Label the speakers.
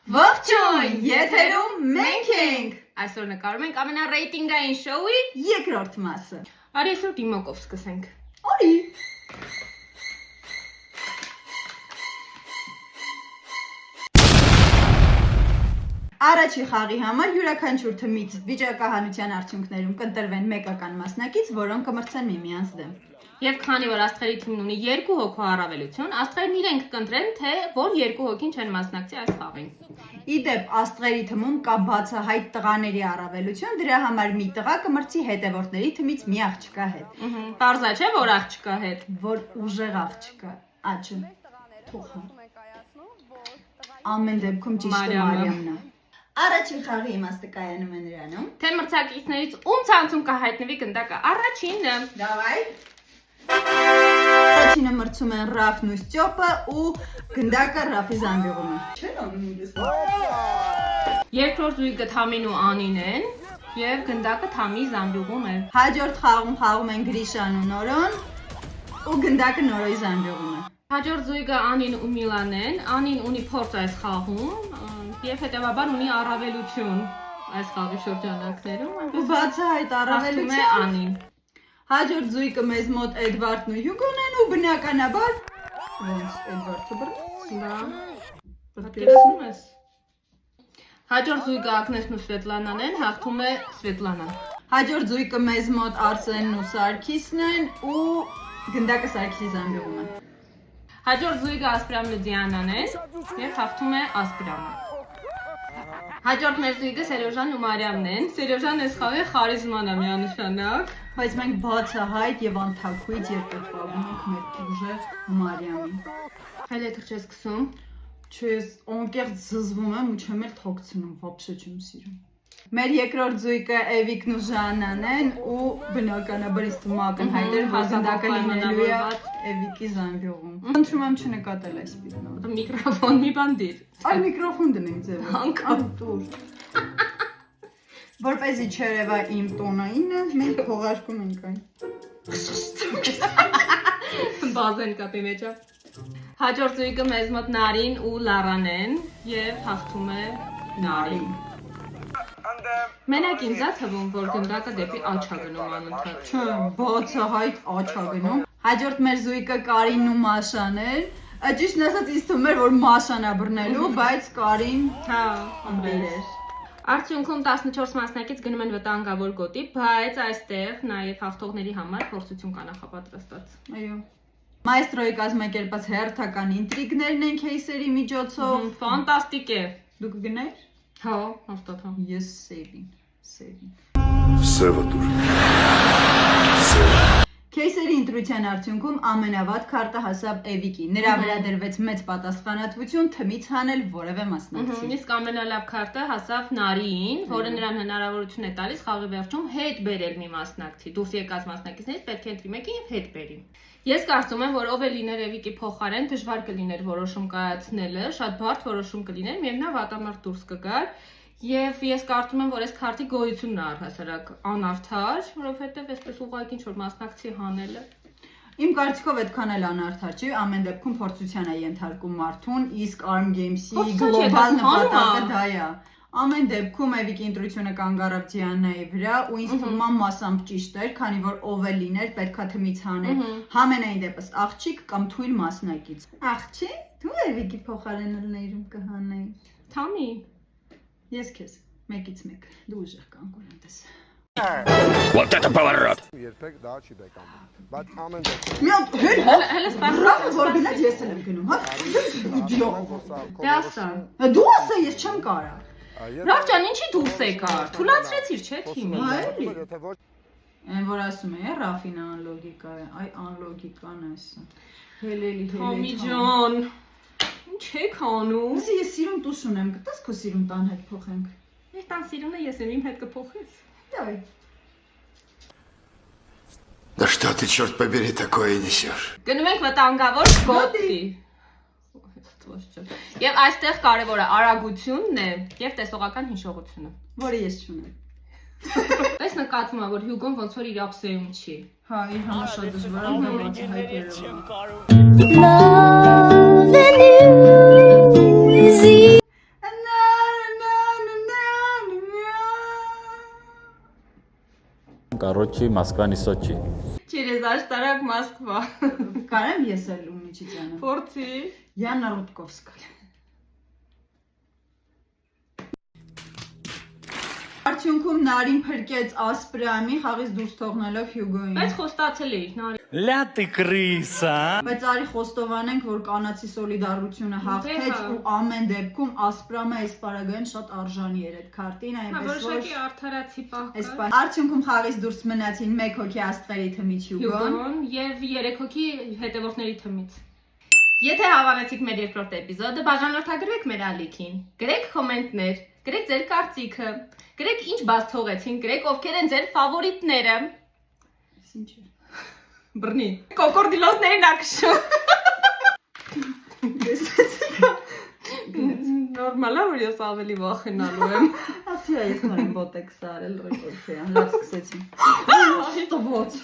Speaker 1: Ողջույն, եթերում մենք ենք։
Speaker 2: Այսօր նկարում ենք ամենառեյտինգային շոուի
Speaker 1: երկրորդ մասը։
Speaker 2: Արի այսօր դիմակով սկսենք։
Speaker 1: Արի։ Առաջի խաղի համար յուրաքանչյուր թմից վիճակահանության արդյունքներում կընտրվեն մեկական մասնակից, որոնք կմրցեն միմյանց դեմ։
Speaker 2: Եվ քանի որ աստղերի թիմն ունի 2 հոգու առավելություն, աստղերն իրենք կընտրեն, թե որ 2 հոգին չեն մասնակցի այս խաղին։
Speaker 1: Իդեպ աստղերի թմում կա բացահայտ տղաների առավելություն, դրա համար մի տղա կմրցի հետևորդների թմից մի աղջկա հետ։
Speaker 2: Պարզա չէ, որ աղջկա հետ,
Speaker 1: որ ուժեղ աղջկա, աչը, թուխա։ Ամեն դեպքում ճիշտը Մարիամն է։ Առաջին խաղի իմաստը կայանում է նրանում,
Speaker 2: թե մրցակիցներից ում ցանցում կհայտնվի գնդակը առաջինը։
Speaker 1: Դավայ։ Առաջինը մրցում են Ռաֆն ու Ստյոպը ու գնդակը Ռաֆի զամբյուղում է։ Չէ՞ նույնիսկ։
Speaker 2: Երկրորդ զույգը Թամին ու Անին են, եւ գնդակը Թամի զամբյուղում է։
Speaker 1: Հաջորդ խաղում խաղում են Գրիշան ու Նորոն ու գնդակը Նորոյի զամբյուղում է։
Speaker 2: Հաջորդ զույգը Անին ու Միլան են, Անին ունի փորձ այս խաղում եւ հետեւաբար ունի առավելություն այս խաղի շրջանակներում։
Speaker 1: Ու բացահայտ առավելություն
Speaker 2: է Անին։
Speaker 1: Հաջորդ զույգը մեզ մոտ Էդվարդն ու Հյուգոն են ու բնականաբար ոնց Էդվարդը բռնեց։ Լավ։
Speaker 2: Հաջորդ զույգը Ագնեսն ու Սվետլանան են, հաղթում է Սվետլանան։
Speaker 1: Հաջորդ զույգը մեզ մոտ Արսենն ու Սարգիսն են ու գնդակը Սարգիսի զամբյուղում է։
Speaker 2: Հաջորդ զույգը Ասպրամն ու Դիանան են եւ հաղթում է Ասպրամը։ Հաջորդ մեր զույգը Սերոժան ու Մարիամն են։ Սերոժան այս խաղի խարիզման է միանշանակ,
Speaker 1: բայց մենք բացահայտ եւ անթակույց երկրպագում ենք մեր ուժեղ Մարիամին։
Speaker 2: Հայ դեռ չես սկսում։
Speaker 1: Չես անկեղծ զզվում եմ ու չեմ էլ թոքցնում, вообще չեմ սիրում։ Մեր երկրորդ զույգը Էվիկն ու Ժաննան են ու բնականաբար իսկ ակնհայտ էր հազանդակը լինելու է Էվիկի զամբյուղում։ Խնդրում եմ չնկատել այս վիդեոն։
Speaker 2: Միկրոֆոն մի բան դիր։
Speaker 1: Այ միկրոֆոն դնենք ձեզ։
Speaker 2: Անկամ
Speaker 1: տուր։ Որպեսզի չերևա իմ տոնայինը, մենք փողարկում ենք այն։
Speaker 2: Բազեն կապի մեջ է։ Հաջորդ զույգը մեզ մոտ Նարին ու Լարան են եւ հաղթում է Նարին։ Մենակ ինձ է թվում, որ գնդակը դեպի աջ է գնում անընդհատ։
Speaker 1: Չէ, բացահայտ աջ է գնում։ Հաջորդ մեր զույգը Կարինն ու Մաշան են։ Ճիշտն ասած ինձ թվում էր, որ Մաշան է բռնելու, բայց Կարին անդեր էր։
Speaker 2: Արդյունքում 14 մասնակից գնում են վտանգավոր գոտի, բայց այստեղ նաև հաղթողների համար փորձություն կա նախապատրաստած։
Speaker 1: Այո։ Մայստրոյի կազմակերպած հերթական ինտրիգներն են քեյսերի միջոցով։
Speaker 2: Ֆանտաստիկ է։
Speaker 1: Դու կգնայր։
Speaker 2: Հա, հաստատ հա։
Speaker 1: Ես սևին։
Speaker 3: Սևատուր։
Speaker 1: Քեյսերի ընտրության արդյունքում ամենավատ քարտը հասավ Էվիկին։ Նրա վրա դրվեց մեծ պատասխանատվություն թմից հանել որևէ մասնակցի։
Speaker 2: Իսկ ամենալավ քարտը հասավ Նարիին, որը նրան հնարավորություն է տալիս խաղի վերջում հետ բերել մի մասնակցի։ Դուրս եկած մասնակիցներից պետք է ընտրի մեկին եւ հետ բերի։ Ես կարծում եմ, որ ով է լիներ Էվիկի փոխարեն, դժվար կլիներ որոշում կայացնելը, շատ բարդ որոշում կլիներ, միևնույն վատամարդ դուրս կգար, եւ ես կարծում եմ, որ այս քարտի գոյությունն է առհասարակ անարդար, որովհետեւ այսպես ուղղակի ինչ-որ մասնակցի հանելը։
Speaker 1: Իմ կարծիքով այդքան էլ անարդար չի, ամեն դեպքում փորձության է ենթարկում մարդուն, իսկ Arm Games-ի գլոբալ նպատակը դա է։ Ամեն դեպքում Էվիկի ընտրությունը կանգ առավ Դիանայի վրա ու ինձ թվում է մասամբ ճիշտ էր, քանի որ ով է լիներ պետքա թմից հաներ։ Համենայն դեպս աղջիկ կամ թույլ մասնակից։ Աղջիկ, դու Էվիկի փոխարեն լներում կհանեիր։
Speaker 2: Թամի։
Speaker 1: Ես քեզ մեկից մեկ, դու ուժեղ կանգուն ես։
Speaker 3: Вот это поворот!
Speaker 4: Երբեք դա չի բեկանում, բայց ամեն դեպքում
Speaker 1: Մի հատ
Speaker 2: Հələ սպասում
Speaker 1: որ գնաց ես էլ եմ գնում, հա։
Speaker 2: Դե ասա։
Speaker 1: Դու ասա, ես չեմ կարա։
Speaker 2: Ռաֆ ջան, ինչի դուրս եկար։ Թուլացրեցիր, չէ՞ թիմի։
Speaker 1: Այն որ ասում է, Ռաֆին անլոգիկա է, այ անլոգիկան է սա։ Հելելի։
Speaker 2: Թամի ջան, ինչ եք անում։
Speaker 1: Ես սիրուն տուշ ունեմ, գտես քո սիրուն տան հետ փոխենք։
Speaker 2: Ես տան սիրունը ես եմ, իմ հետ կփոխես։
Speaker 1: Դայ։
Speaker 3: Да что ты, черт побери, такое несешь?
Speaker 2: Գնում ենք վտանգավոր գոտի։ Եվ այստեղ կարևորը արագությունն է եւ տեսողական հիշողությունը,
Speaker 1: որը ես չունեմ։
Speaker 2: Այս նկատվում է, որ Հյուգոն ոնց որ իր ափսեում չի։
Speaker 1: Հա, իր համար շատ դժվար է բացահայտ
Speaker 5: Love and easy. Короче, Москва не Сочи.
Speaker 2: Через աշտարակ Մոսկվա։
Speaker 1: Կարեմ ես էլ ու միջիցանը։
Speaker 2: Փորձի։
Speaker 1: Յաննա Ռուդկովսկա։ Արդյունքում Նարին փրկեց Ասպրամի խաղից դուրս թողնելով Հյուգոին։
Speaker 2: Բայց խոստացել էիր նարի։
Speaker 5: Ля ты крыса!
Speaker 1: Բայց արի խոստովանենք, որ կանացի սոլիդարությունը հաղթեց ու ամեն դեպքում Ասպրամը այս պարագայում շատ արժանի էր այդ քարտին,
Speaker 2: Հա,
Speaker 1: այնպես
Speaker 2: որոշակի արդարացի պահ
Speaker 1: այս
Speaker 2: կա։
Speaker 1: պահ արդյունքում խաղից դուրս մնացին 1 հոգի աստղերի թմից Հյուգոն։
Speaker 2: Հյուգոն եւ 3 հոգի հետևորդների թմից։ Եթե հավանեցիք մեր երկրորդ էպիզոդը, բաժանորդագրվեք մեր ալիքին։ Գրեք կոմենտներ, գրեք ձեր կարծիքը, գրեք ինչ բաց թողեցին, գրեք ովքեր են ձեր ֆավորիտները։
Speaker 1: Ինչ է։
Speaker 2: Բռնի։ Կոկորդիլոսներին ակշու։ Նորմալ է, որ ես ավելի վախենալու եմ։
Speaker 1: Ասի այս նորին բոտեքս արել ռեկորդիա։ Լավ սկսեցին։ Ստվոց։